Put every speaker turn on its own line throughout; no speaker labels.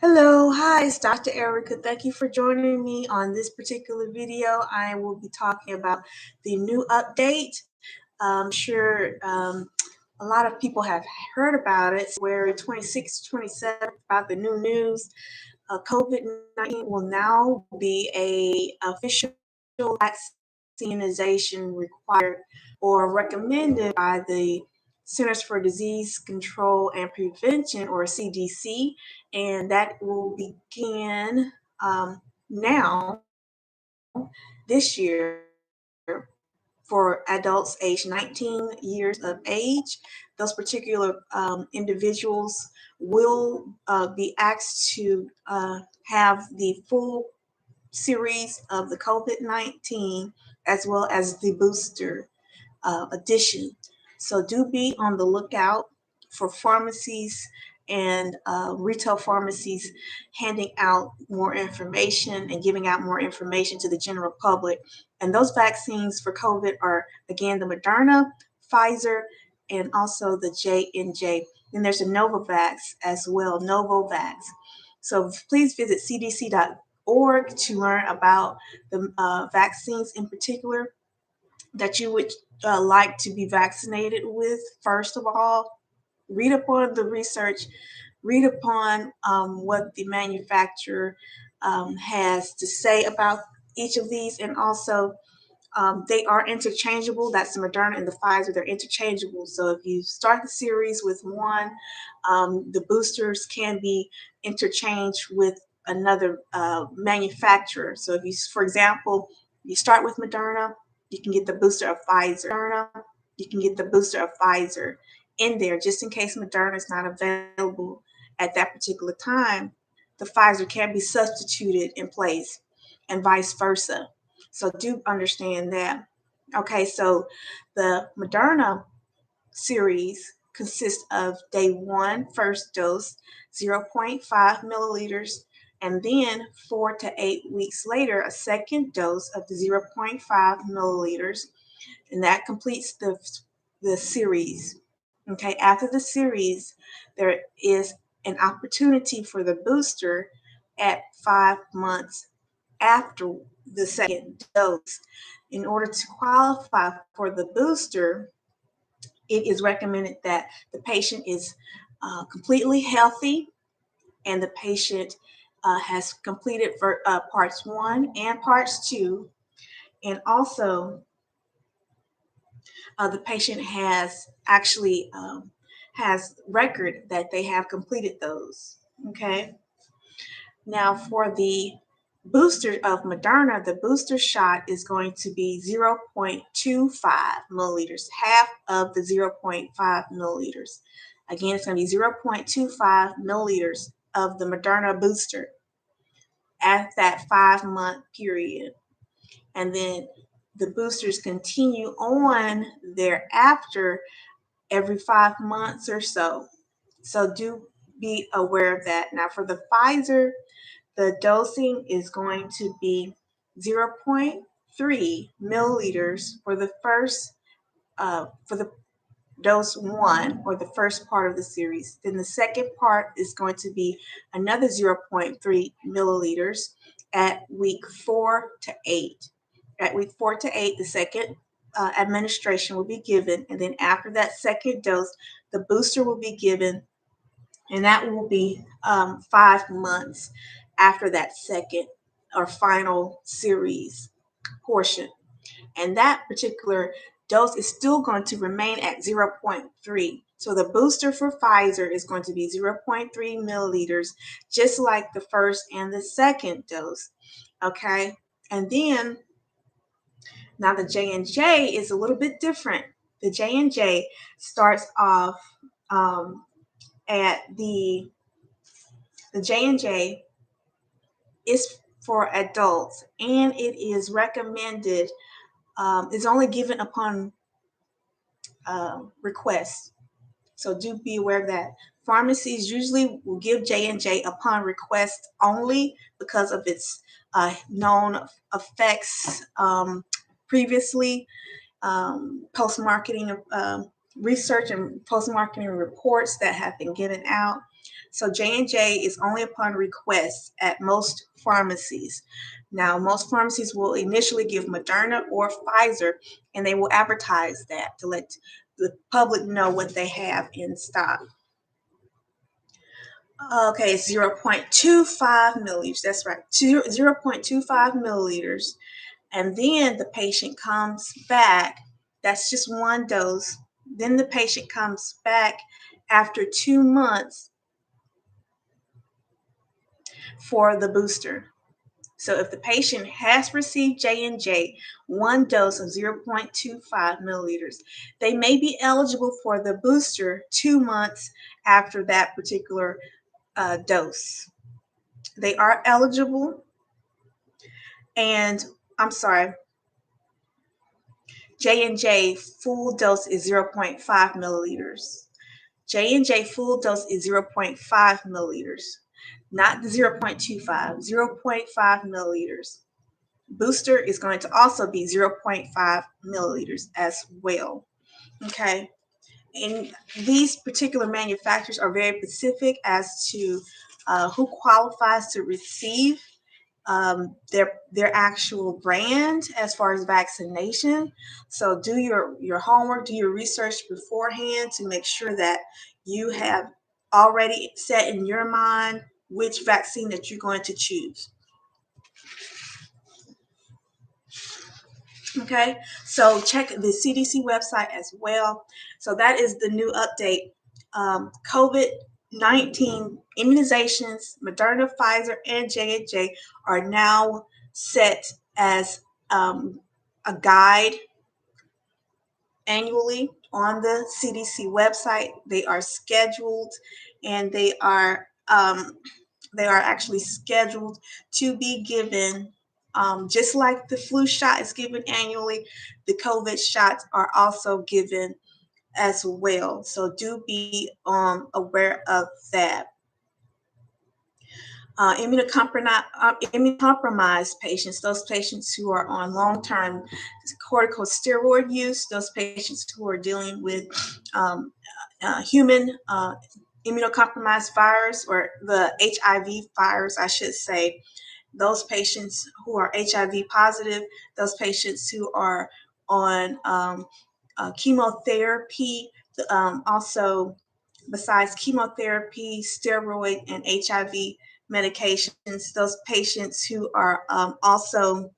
Hello, hi, it's Dr. Erica. Thank you for joining me on this particular video. I will be talking about the new update. I'm sure a lot of people have heard about it. Where 26, 27 about the new news. COVID-19 will now be a official vaccination required or recommended by the Centers for Disease Control and Prevention, or CDC, and that will begin now this year for adults aged 19 years of age. Those particular individuals will be asked to have the full series of the COVID-19 as well as the booster edition. So do be on the lookout for pharmacies and retail pharmacies handing out more information and giving out more information to the general public. And those vaccines for COVID are, again, the Moderna, Pfizer, and also the J&J. Then there's a Novavax as well, Novovax. So please visit cdc.gov to learn about the vaccines in particular that you would like to be vaccinated with. First of all, read upon the research, read upon what the manufacturer has to say about each of these, and also they are interchangeable. That's the Moderna and the Pfizer. They're interchangeable. So if you start the series with one, the boosters can be interchanged with another manufacturer. So if you, for example, you start with Moderna, you can get the booster of Pfizer. You can get the booster of Pfizer in there just in case Moderna is not available at that particular time. The Pfizer can be substituted in place and vice versa. So do understand that. Okay, so the Moderna series consists of day one, first dose, zero point 0.5 milliliters, and then 4 to 8 weeks later, a second dose of the zero point 0.5 milliliters, and that completes the series. Okay, after the series, there is an opportunity for the booster at 5 months after the second dose. In order to qualify for the booster, it is recommended that the patient is completely healthy and the patient has completed parts 1 and parts 2, and also the patient has record that they have completed those. Okay. Now for the booster of Moderna, the booster shot is going to be 0.25 milliliters, half of the 0.5 milliliters. Again, it's going to be 0.25 milliliters of the Moderna booster at that 5-month period. And then the boosters continue on thereafter every 5 months or so. So do be aware of that. Now for the Pfizer, the dosing is going to be 0.3 milliliters for the first, for the dose 1, or the first part of the series. Then the second part is going to be another 0.3 milliliters at week 4 to 8. At week 4 to 8, the second administration will be given, and then after that second dose, the booster will be given, and that will be 5 months after that second or final series portion. And that particular dose is still going to remain at 0.3. So the booster for Pfizer is going to be 0.3 milliliters, just like the first and the second dose. Okay. And then now the J&J is a little bit different. The J&J starts off at the J&J is for adults, and it is recommended. It's only given upon request. So do be aware of that. Pharmacies usually will give J&J upon request only because of its known effects previously, post-marketing research and post-marketing reports that have been given out. So J&J is only upon request at most pharmacies. Now, most pharmacies will initially give Moderna or Pfizer, and they will advertise that to let the public know what they have in stock. Okay, it's 0.25 milliliters. That's right, 0.25 milliliters. And then the patient comes back. That's just one dose. Then the patient comes back after 2 months for the booster. So if the patient has received J&J, one dose of 0.25 milliliters, they may be eligible for the booster 2 months after that particular dose. They are eligible, and I'm sorry, J&J full dose is 0.5 milliliters. J&J full dose is 0.5 milliliters, not the 0.25, 0.5 milliliters. Booster is going to also be 0.5 milliliters as well. Okay. And these particular manufacturers are very specific as to who qualifies to receive their actual brand as far as vaccination. So do your homework, do your research beforehand to make sure that you have already set in your mind which vaccine that you're going to choose. Okay, so check the CDC website as well. So that is the new update. COVID-19 immunizations, Moderna, Pfizer, and J&J are now set as a guide annually on the CDC website. They are scheduled, and they are actually scheduled to be given. Just like the flu shot is given annually, the COVID shots are also given as well. So do be aware of that. Immunocompromised patients, those patients who are on long-term corticosteroid use, those patients who are dealing with human immunocompromised virus, or the HIV virus, I should say, those patients who are HIV positive, those patients who are on chemotherapy, also besides chemotherapy, steroid, and HIV medications, those patients who are also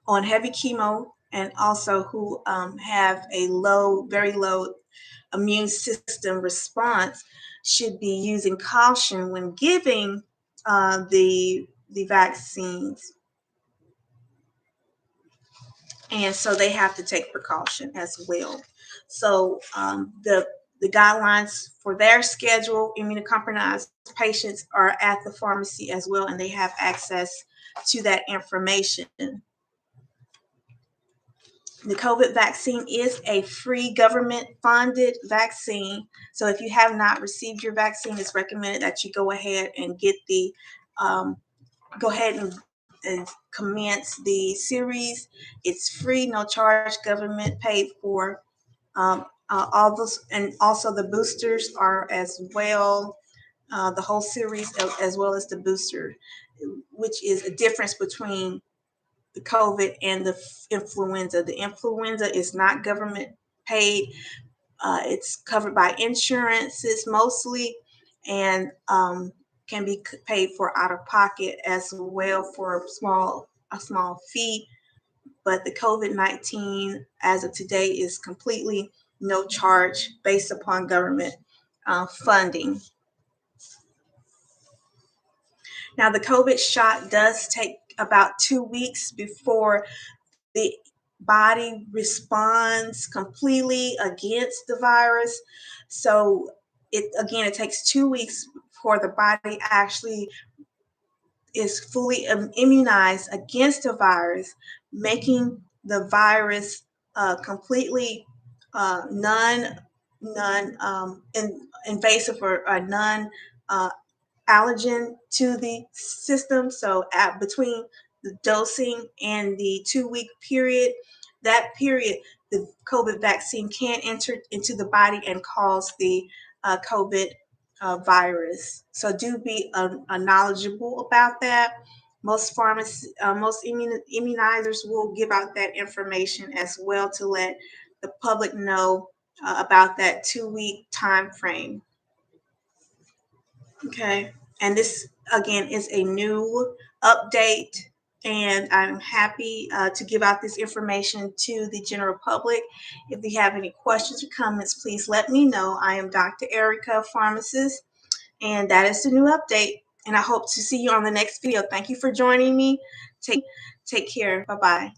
on heavy chemo, and also who have a very low immune system response, should be using caution when giving the vaccines. And so they have to take precaution as well. So the guidelines for their schedule, immunocompromised patients are at the pharmacy as well, and they have access to that information. The COVID vaccine is a free government-funded vaccine. So if you have not received your vaccine, it's recommended that you go ahead and get the and commence the series. It's free, no charge, government paid for. All those, and also the boosters are as well. The whole series, as well as the booster, which is a difference between the COVID and the influenza. The influenza is not government paid. It's covered by insurances mostly, and can be paid for out of pocket as well for a small fee. But the COVID-19, as of today, is completely no charge based upon government funding. Now, the COVID shot does take about 2 weeks before the body responds completely against the virus. So it takes 2 weeks before the body actually is fully immunized against the virus, making the virus completely invasive, or non allergen to the system. So between the dosing and the 2-week period, the COVID vaccine can enter into the body and cause the COVID virus. So do be knowledgeable about that. Most most immunizers will give out that information as well to let the public know about that 2-week time frame. Okay, and this again is a new update, and I'm happy to give out this information to the general public. If you have any questions or comments, please let me know. I am Dr. Erica, pharmacist, and that is the new update. And I hope to see you on the next video. Thank you for joining me. Take care. Bye-bye.